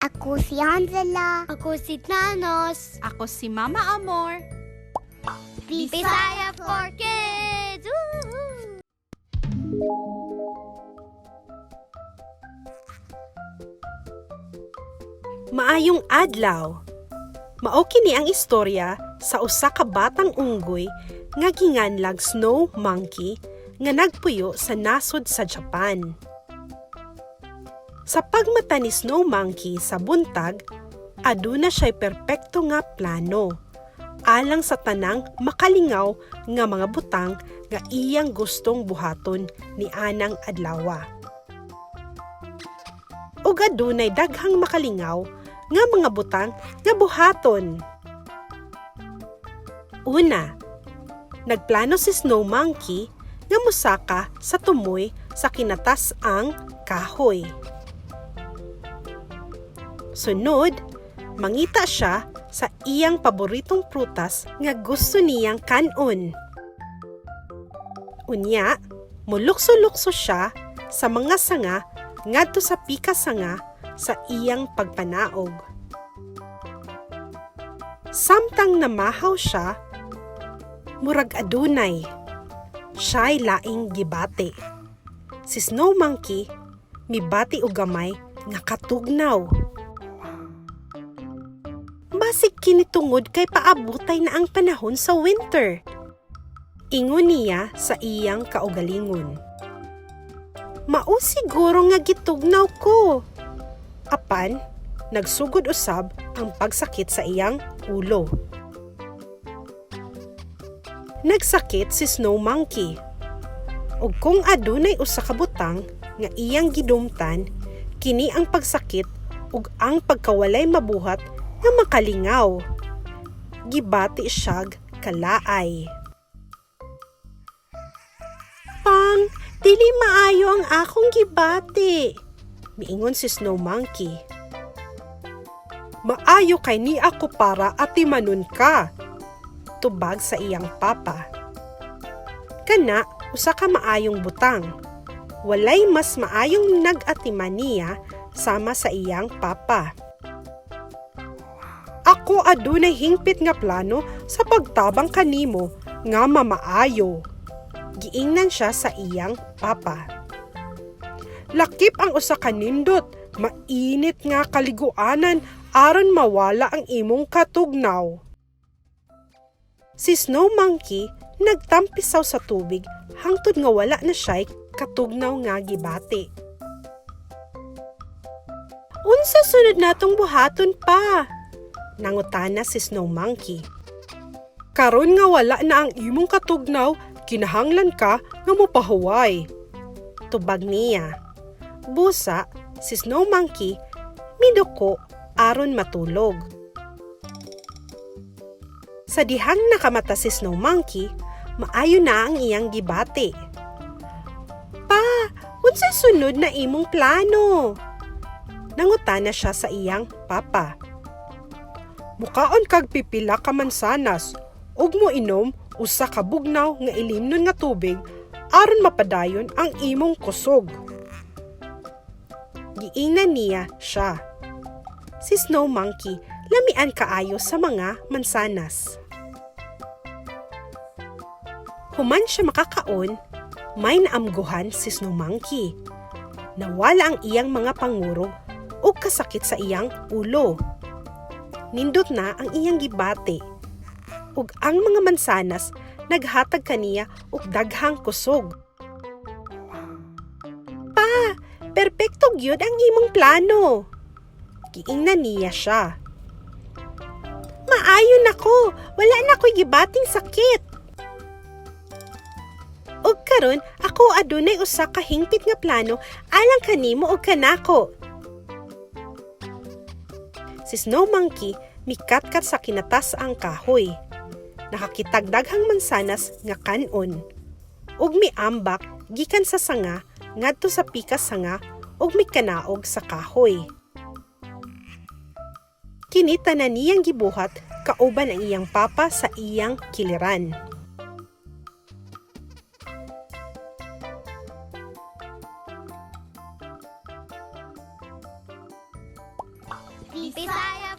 Ako si Angela. Ako si Thanos. Ako si Mama Amor. Bisaya for Kids! Woohoo! Maayong adlaw. Mao kini ang istorya sa usa ka batang unggoy nga ginganlag snow monkey nga nagpuyo sa nasod sa Japan. Sa pagmata ni snow monkey sa buntag, aduna siya'y perpekto nga plano alang sa tanang makalingaw nga mga butang nga iyang gustong buhaton ni anang adlawa. Ug adunay daghang makalingaw nga mga butang nga buhaton. Una, nagplano si Snow Monkey nga musaka sa tumoy sa kinatas-ang kahoy. Sunod, mangita siya sa iyang paboritong prutas nga gusto niyang kanon. Unya, mulukso-lukso siya sa mga sanga ngadto sa pika sanga sa iyang pagpanaog. Samtang namahaw siya, murag adunay, siya'y laing gibati. Si Snow Monkey, mibati og gamay nga katugnaw. Basig kini tungod kay paabutay na ang panahon sa winter. Ingon niya sa iyang kaugalingon. Mao siguro nga gitugnaw ko. Apan, nagsugod usab ang pagsakit sa iyang ulo. Nagsakit si Snow Monkey. Ug kung adunay usa ka butang nga iyang gidumtan, kini ang pagsakit ug ang pagkawalay mabuhat nga makalingaw. Gibati siyag kalaay. Pang, dili maayo ang akong gibati, miingon si Snow Monkey. Maayo kay ni ako para atimanon ka, tubag sa iyang papa. Kana, usa ka maayong butang. Walay mas maayong nag-atiman niya sama sa iyang papa. Ako adunay hingpit nga plano sa pagtabang kanimo nga mamaayo. Giingnan siya sa iyang papa. Lakip ang usa ka nindot, mainit nga kaliguanan aron mawala ang imong katugnaw. Si Snow Monkey nagtampisaw sa tubig hangtod nga wala na siya'y katugnaw nga gibati. Unsa sunod natong buhaton pa? Nangutana si Snow Monkey. Karon nga wala na ang imong katugnaw, kinahanglan ka nga mopahuway, tubag niya. Busa, si Snow Monkey miduko aron matulog. Sa dihang nakamata si Snow Monkey, maayo na ang iyang gibati. Pa, unsay sunod na imong plano? Nangutana siya sa iyang papa. Mukaon kag pipila ka mansanas, ug mo inom usa ka bugnaw nga ilimnon nga tubig aron mapadayon ang imong kusog. Giingnan niya siya. Si Snow Monkey lamian kaayo sa mga mansanas. Human siya makakaon, may naamguhan si Snow Monkey. Nawala ang iyang mga pangurog o kasakit sa iyang ulo. Nindot na ang iyang gibati. Ug ang mga mansanas naghatag kaniya og daghang kusog. Pa, perpekto gyud ang imong plano. Giingnan niya siya. Maayo nako, wala na ko'y gibating sakit. Ug karon ako adunay usa ka hingpit nga plano alang kanimo ug kanako. Si Snow Monkey mikatkat sa kinatas ang kahoy. Nakakitag daghang mansanas nga kanon. Ug miambak gikan sa sanga ngadto sa pikas sanga ug mikanaog sa kahoy. Kinita na niyang gibuhat kauban ang iyang papa sa iyang kiliran. Bisaya